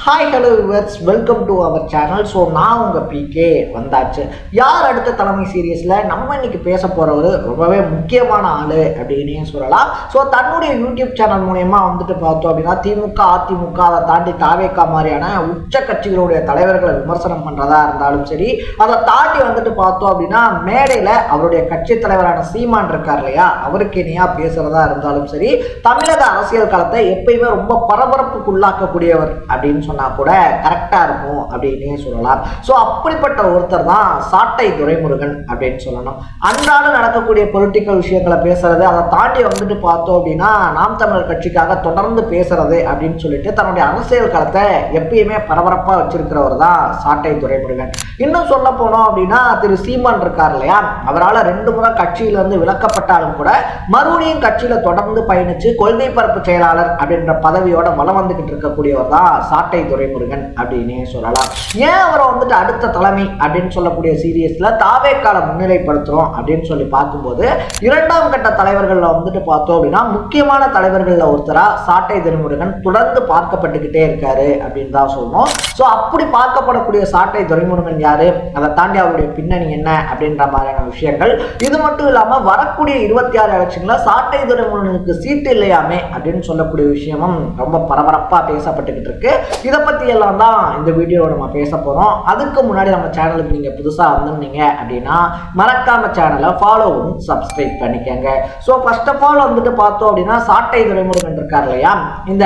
Hi hello viewers, welcome to our channel. So நான் உங்கள் PK வந்தாச்சு. யார் அடுத்த தலைமை சீரியஸில் நம்ம இன்னைக்கு பேச போகிறவர் ரொம்பவே முக்கியமான ஆள் அப்படின்னே சொல்லலாம். ஸோ தன்னுடைய யூடியூப் சேனல் மூலயமா வந்துட்டு பார்த்தோம் அப்படின்னா திமுக, அதிமுக, அதை தாண்டி தாவேகா மாதிரியான உச்ச கட்சிகளுடைய தலைவர்களை விமர்சனம் பண்ணுறதா இருந்தாலும் சரி, அதை தாண்டி வந்துட்டு பார்த்தோம் அப்படின்னா மேடையில் அவருடைய கட்சி தலைவரான சீமான் இருக்கார் இல்லையா, அவருக்கு இணையாக பேசுகிறதா இருந்தாலும் சரி, தமிழக அரசியல் களத்தை எப்பயுமே ரொம்ப பரபரப்புக்குள்ளாக்கக்கூடியவர் அப்படின்னு சொன்னா கூட கரெக்டா இருக்கும் அப்படின்னே சொல்லலாம். சோ அப்படிப்பட்ட ஒருத்தர் தான் சாட்டை துரைமுருகன் அப்படின்னு சொல்லணும். அன்றாடம் நடக்கக்கூடிய பொலிட்டிக்கல் விஷயங்களை பேசுறது, அதை தாண்டி வந்துட்டு பார்த்தோம் அப்படின்னா நாம் தமிழர் கட்சிக்காக தொடர்ந்து பேசுறது அப்படின்னு சொல்லிட்டு தன்னுடைய அரசியல் களத்தை எப்பயுமே பரபரப்பா வச்சிருக்கிறவர் தான் சாட்டை துரைமுருகன். இன்னும் சொல்ல போனோம் அப்படின்னா திரு சீமான் இருக்கார் இல்லையா, அவரால் 2 முறை கட்சியில இருந்து விலக்கப்பட்டாலும் கூட மறுபடியும் கட்சியில தொடர்ந்து பயணிச்சு கொள்கை பரப்பு செயலாளர் அப்படின்ற பதவியோட வலம் வந்துகிட்டு இருக்கக்கூடியவர் தான் சாட்டை துரைமுருகன் அப்படின்னே சொல்லலாம். ஏன் அவரை வந்துட்டு அடுத்த தலைமை அப்படின்னு சொல்லக்கூடிய சீரியஸ்ல தாவேக்கால முன்னிலைப்படுத்துறோம் அப்படின்னு சொல்லி பார்க்கும்போது 2ஆம் கட்ட தலைவர்கள்ல வந்துட்டு பார்த்தோம் அப்படின்னா முக்கியமான தலைவர்கள்ல ஒருத்தரா சாட்டை துரைமுருகன் தொடர்ந்து பார்க்கப்பட்டுக்கிட்டே இருக்காரு அப்படின்னு தான் சொல்லணும். ஸோ அப்படி பார்க்கப்படக்கூடிய சாட்டை துரைமுருகன் யாரு, அதை தாண்டி அவருடைய பின்னணி என்ன அப்படின்ற மாதிரியான விஷயங்கள், இது மட்டும் இல்லாம வரக்கூடிய 26 எலெக்ஷன்ல சாட்டை துரைமுருகனுக்கு சீட்டு இல்லையாமே அப்படின்னு சொல்லக்கூடிய விஷயமும் ரொம்ப பரபரப்பா பேசப்பட்டுக்கிட்டு இருக்கு. இதை பத்தி எல்லாம் தான் இந்த வீடியோவை நம்ம பேச போறோம். அதுக்கு முன்னாடி நம்ம சேனலுக்கு நீங்க புதுசா வந்திருந்தீங்க அப்படின்னா மறக்காம சேனலை ஃபாலோ பண்ணி சப்ஸ்கிரைப் பண்ணிக்கங்க. ஸோ ஃபர்ஸ்ட் ஆஃப் ஆல் வந்துட்டு பார்த்தோம் அப்படின்னா சாட்டை துரைமுருகன் இருக்கார் இல்லையா, இந்த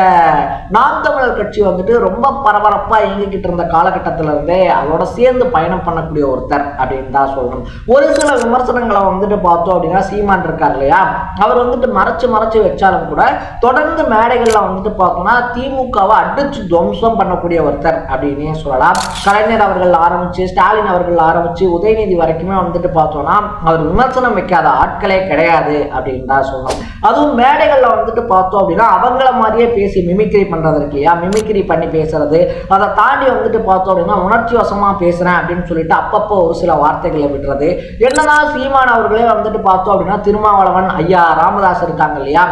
நாம் தமிழர் கட்சி வந்துட்டு ரொம்ப பரபரப்பா இயங்கிக்கிட்டு இருந்த காலகட்டத்தில இருந்தே அதோட சேர்ந்து பயணம் பண்ணக்கூடிய ஒருத்தர் அப்படின்னு தான் சொல்லணும். ஒரு சில விமர்சனங்களை வந்துட்டு பார்த்தோம் அப்படின்னா சீமான் இருக்கார் இல்லையா, அவர் வந்துட்டு மறைச்சு வச்சாலும் கூட தொடர்ந்து மேடைகள்ல வந்துட்டு பார்த்தோம்னா திமுகவை அடிச்சு துவம்சம் பண்ணக்கூடிய ஒருத்தர் அப்படின்னே சொல்லலாம். கலைஞர் அவர்கள் ஆரம்பிச்சு, ஸ்டாலின் அவர்கள் ஆரம்பிச்சு, உதயநிதி வரைக்குமே வந்துட்டு பார்த்தோம்னா அவர் விமர்சனம் வைக்காத ஆட்களே கிடையாது அப்படின்னு தான் சொல்லணும். அதுவும் மேடைகள்ல வந்துட்டு பார்த்தோம் அப்படின்னா அவங்கள மாதிரியே பேசி மிமிக்ரி பண்றது இருக்கு இல்லையா, மிமிக்ரி பண்ணி பேசுறது, அதை தாண்டி வந்துட்டு பார்த்தோம் அப்படின்னா உணர்ச்சி வசமா பேசுறேன் அப்படின்னு சொல்லிட்டு அப்பப்போ ஒரு சில வார்த்தைகளை விடுறது. என்னதான் சீமான் அவர்களே வந்துட்டு பார்த்தோம் அப்படின்னா திருமாவளவன், ஐயா ராமதாஸ் இருக்காங்க இல்லையா,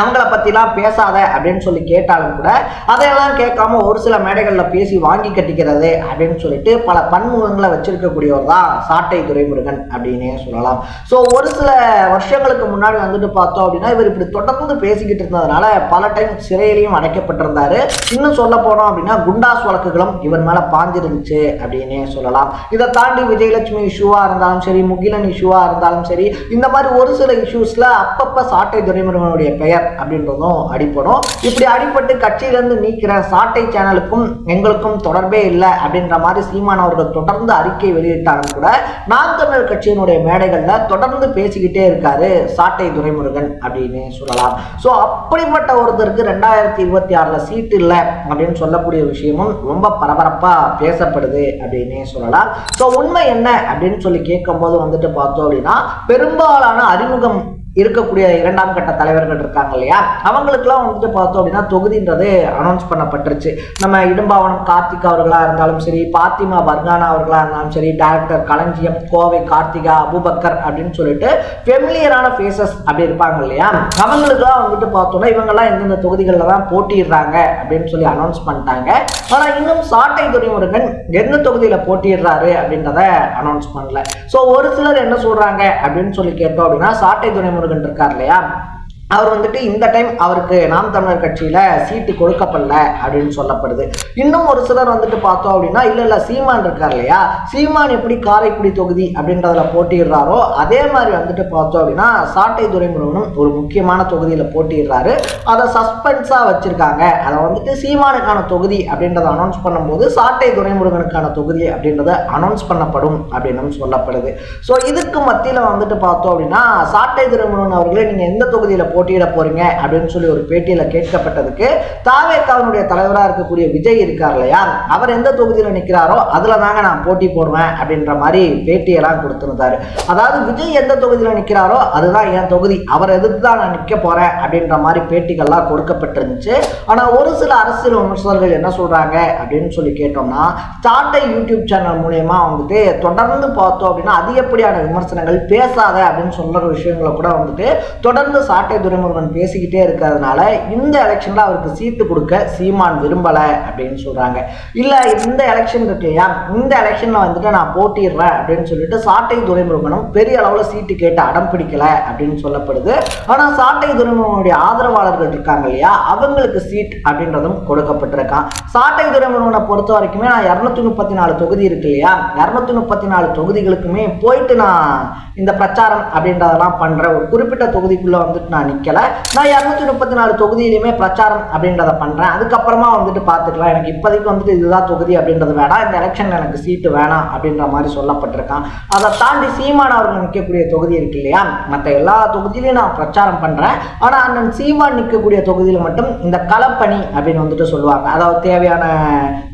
அவங்கள பற்றிலாம் பேசாத அப்படின்னு சொல்லி கேட்டாலும் கூட அதையெல்லாம் கேட்காம ஒரு சில மேடைகளில் பேசி வாங்கி கட்டிக்கிறது அப்படின்னு சொல்லிட்டு பல பன்முகங்களை வச்சிருக்கக்கூடியவர் தான் சாட்டை துரைமுருகன் அப்படின்னே சொல்லலாம். ஸோ ஒரு சில வருஷங்களுக்கு முன்னாடி வந்துட்டு பார்த்தோம் அப்படின்னா இவர் இப்படி தொடர்ந்து பேசிக்கிட்டு இருந்ததுனால பல டைம் சிறையிலையும் அடைக்கப்பட்டிருந்தாரு. இன்னும் சொல்ல போனோம் அப்படின்னா குண்டாஸ் வழக்குகளும் இவர் மேலே பாஞ்சிருந்துச்சு அப்படின்னே சொல்லலாம். இதை தாண்டி விஜயலட்சுமி இஷ்யூவாக இருந்தாலும் சரி, முகிலன் இஷ்யூவாக இருந்தாலும் சரி, இந்த மாதிரி ஒரு சில இஷ்யூஸில் அப்பப்போ சாட்டை துரைமுருகனுடைய பெயர் அப்படின்றதும் அடிப்படும். இப்படி அடிப்பட்டு கட்சியிலிருந்து நீக்கிற சாட்டை சேனலுக்கும் எங்களுக்கும் தொடர்பே இல்லை அப்படின்ற மாதிரி சீமான் அவர்கள் தொடர்ந்து அறிக்கை வெளியிட்டாலும் கூட நாம் தமிழர் கட்சியினுடைய மேடைகள்ல தொடர்ந்து பேசிக்கிட்டே இருக்காரு சாட்டை துரைமுருகன் அப்படின்னு சொல்லலாம். ஸோ அப்படிப்பட்ட ஒருத்தருக்கு 2026 சீட்டு இல்லை அப்படின்னு சொல்லக்கூடிய விஷயமும் ரொம்ப பரபரப்பா பேசப்படுது அப்படின்னு சொல்லலாம். ஸோ உண்மை என்ன அப்படின்னு சொல்லி கேட்கும் போது வந்துட்டு பார்த்தோம் அப்படின்னா பெரும்பாலான அறிமுகம் இருக்கக்கூடிய 2ஆம் கட்ட தலைவர்கள் இருக்காங்க இல்லையா, அவங்களுக்குலாம் வந்துட்டு பார்த்தோம் அப்படின்னா தொகுதின்றது அனௌன்ஸ் பண்ணப்பட்டுருச்சு. நம்ம இடும்பாவனம் கார்த்திகா அவர்களா இருந்தாலும் சரி, பாத்திமா பர்கானா அவர்களா இருந்தாலும் சரி, டைரக்டர் களஞ்சியம், கோவை கார்த்திகா, அபுபக்கர் அப்படின்னு சொல்லிட்டு ஃபெமிலியரான ஃபேஸஸ் அப்படி இருப்பாங்க இல்லையா, அவங்களுக்குலாம் வந்துட்டு பார்த்தோம்னா இவங்கெல்லாம் எந்தெந்த தொகுதிகளில் தான் போட்டிடுறாங்க அப்படின்னு சொல்லி அனௌன்ஸ் பண்ணிட்டாங்க. ஆனால் இன்னும் சாட்டை துரைமுருகன் எந்த தொகுதியில் போட்டிடுறாரு அப்படின்றத அனௌன்ஸ் பண்ணல. ஸோ ஒரு சிலர் என்ன சொல்றாங்க அப்படின்னு சொல்லி கேட்டோம் அப்படின்னா சாட்டை துரைமுருகன் இருக்கார் இல்லையா, அவர் வந்துட்டு இந்த டைம் அவருக்கு நாம் தமிழர் கட்சியில சீட்டு கொடுக்கப்படல அப்படின்னு சொல்லப்படுது. இன்னும் ஒரு சிலர் வந்துட்டு பார்த்தோம் அப்படின்னா இல்ல சீமான் இருக்கார் இல்லையா, சீமான் எப்படி காரைக்குடி தொகுதி அப்படின்றதுல போட்டிடுறாரோ அதே மாதிரி வந்துட்டு பார்த்தோம் அப்படின்னா சாட்டை துரைமுருகனும் ஒரு முக்கியமான தொகுதியில போட்டிடுறாரு. அதை சஸ்பென்ஸா வச்சிருக்காங்க. அதை வந்துட்டு சீமானுக்கான தொகுதி அப்படின்றத அனௌன்ஸ் பண்ணும்போது சாட்டை துரைமுருகனுக்கான தொகுதி அப்படின்றத அனௌன்ஸ் பண்ணப்படும் அப்படின்னு சொல்லப்படுது. ஸோ இதுக்கு மத்தியில வந்துட்டு பார்த்தோம் அப்படின்னா சாட்டை துரைமுருகன் அவர்களே நீங்க எந்த தொகுதியில போட்டியிட போறீங்க அப்படின்னு சொல்லி ஒரு பேட்டியில கேட்கப்பட்டதுக்கு தாவேகாவினுடைய தலைவராக இருக்கக்கூடிய விஜய் இருக்கார் இல்லையா, அவர் எந்த தொகுதியில நிற்கிறாரோ அதுல தாங்க நான் போட்டி போடுவேன் அப்படின்ற மாதிரி பேட்டியெல்லாம் கொடுத்திருந்தாரு. அதாவது விஜய் எந்த தொகுதியில நிற்கிறாரோ அதுதான் என் தொகுதி, அவர் எதிர்த்து தான் நான் நிற்க போறேன் அப்படின்ற மாதிரி பேட்டிகள்லாம் கொடுக்கப்பட்டிருந்துச்சு. ஆனா ஒரு சில அரசியல் விமர்சகர்கள் என்ன சொல்றாங்க அப்படின்னு சொல்லி கேட்டோம்னா, சாட்டை யூடியூப் சேனல் மூலமா வந்துட்டு தொடர்ந்து பார்த்தோம் அப்படின்னா அதிகப்படியான விமர்சனங்கள் பேசாத அப்படின்னு சொல்ற விஷயங்களை கூட வந்துட்டு தொடர்ந்து சாட்டை துரைமுருகன் பேசிக்கிட்டே இருக்கிறதுனால இந்த எலெக்ஷன்ல அவருக்கு சீட்டு கொடுக்க சீமான் விரும்பல அப்படின்னு சொல்றாங்க. இல்ல இந்த எலெக்ஷன் இருக்கு இல்லையா, இந்த எலெக்ஷன்ல வந்துட்டு நான் போட்டிடுறேன் அப்படின்னு சொல்லிட்டு சாட்டை துரைமுருகனும் பெரிய அளவுல சீட்டு கேட்டு அடம் பிடிக்கல அப்படின்னு சொல்லப்படுது. ஆனா சாட்டை துரைமுருகனுடைய ஆதரவாளர்கள் இருக்காங்க இல்லையா, அவங்களுக்கு சீட் அப்படின்றதும் கொடுக்கப்பட்டிருக்கான். சாட்டை துரைமுருகனை பொறுத்த வரைக்குமே நான் 234 தொகுதி இருக்கு இல்லையா, 234 தொகுதிகளுக்குமே போயிட்டு நான் இந்த பிரச்சாரம் அப்படின்றதெல்லாம் பண்றேன். ஒரு குறிப்பிட்ட தொகுதிக்குள்ள வந்துட்டு நான் நிக்கல, நான் 234 தொகுதியிலுமே பிரச்சாரம் அப்படின்றத பண்றேன். அதுக்கப்புறமா வந்துட்டு பார்த்துக்கலாம், எனக்கு இப்போதைக்கு வந்துட்டு இதுதான் தொகுதி அப்படின்றது வேணாம், இந்த எலெக்ஷன்ல எனக்கு சீட்டு வேணாம் அப்படின்ற மாதிரி சொல்லப்பட்டிருக்கான். அதை தாண்டி சீமான் அவர்கள் நிற்கக்கூடிய தொகுதி இருக்கு இல்லையா, மற்ற எல்லா தொகுதியிலையும் நான் பிரச்சாரம் பண்றேன். ஆனா அண்ணன் சீமான் நிற்கக்கூடிய தொகுதியில மட்டும் இந்த களப்பணி அப்படின்னு வந்துட்டு சொல்லுவாங்க, அதாவது தேவையான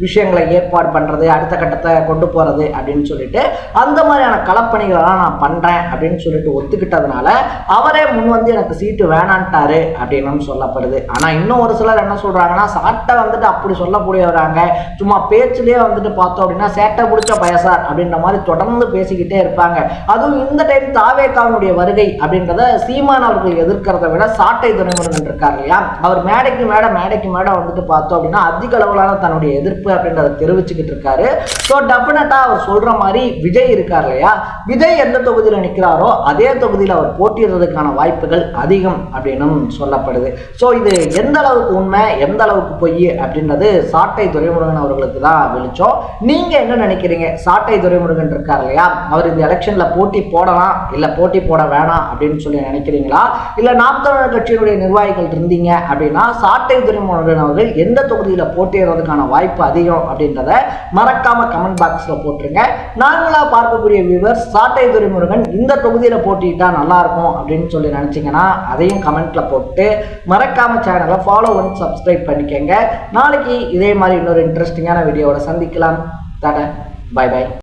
விஷயங்களை ஏற்பாடு பண்றது, அடுத்த கட்டத்தை கொண்டு போறது அப்படின்னு சொல்லிட்டு அந்த மாதிரியான களப்பணிகளெல்லாம் நான் பண்றேன் அப்படின்னு சொல்லிட்டு ஒத்துக்கிட்டதுனால அவரே முன் வந்து எனக்கு சீட்டு வேணான்ட்டாரு அப்படின்னு சொல்லப்படுது. ஆனா இன்னும் ஒரு சிலர் என்ன சொல்றாங்கன்னா, சாட்டை வந்துட்டு அப்படி சொல்லக்கூடியவராங்க, சும்மா பேச்சிலேயே வந்துட்டு பார்த்தோம் அப்படின்னா சேட்டை பிடிச்ச பயசார் அப்படின்ற மாதிரி தொடர்ந்து பேசிக்கிட்டே இருப்பாங்க. அதுவும் இந்த டைம் தாவேகாவினுடைய வருகை அப்படின்றத சீமான் அவர்கள் எதிர்க்கிறத விட சாட்டை துரைமுருகன் இருக்கார் இல்லையா, அவர் மேடைக்கு மேடை வந்துட்டு பார்த்தோம் அப்படின்னா அதிக அளவிலான தன்னுடைய எதிர்ப்பு அப்படின்றத தெரிவிச்சுக்கிட்டு இருக்காரு. ஸோ டெஃபினட்டா அவர் சொல்ற மாதிரி விஜய் இருக்கார் இல்லையா, விஜய் எந்த தொகுதியில் நிற்கிறாரோ அதே தொகுதியில் அவர் போட்டியிடுறதுக்கான வாய்ப்புகள் அதிகம் அப்படின்னு சொல்லப்படுது. ஸோ இது எந்த அளவுக்கு உண்மை எந்த அளவுக்கு பொய் அப்படின்றது சாட்டை துரைமுருகன் அவர்களுக்கு தான் வெளிச்சம். நீங்க என்ன நினைக்கிறீங்க? சாட்டை துரைமுருகன் இருக்கார் இல்லையா, அவர் இந்த எலெக்ஷன்ல போட்டி போடலாம் இல்ல போட்டி போட வேணாம் அப்படின்னு சொல்லி நினைக்கிறீங்களா? இல்ல நாம் தமிழர் கட்சியினுடைய நிர்வாகிகள் இருந்தீங்க அப்படின்னா சாட்டை துரைமுருகன் அவர்கள் எந்த தொகுதியில போட்டியிடுறதுக்கான வாய்ப்பு அதிகம் அப்படின்றத மறக்காம கமெண்ட் பாக்ஸ்ல போட்டுருங்க. நாங்களா பார்க்கக்கூடிய வியூவர்ஸ் சாட்டை துரைமுருகன் இந்த தொகுதியில போட்டிட்டா நல்லா இருக்கும் அப்படின்னு சொல்லி நினைச்சீங்கன்னா அதையும் கமெண்ட்ல போட்டு மறக்காம சேனலை ஃபாலோ பண்ணி சப்ஸ்கிரைப் பண்ணிக்கங்க. நாளைக்கு இதே மாதிரி இன்னொரு இன்ட்ரெஸ்டிங்கான வீடியோவோட சந்திக்கலாம். Tata, bye by.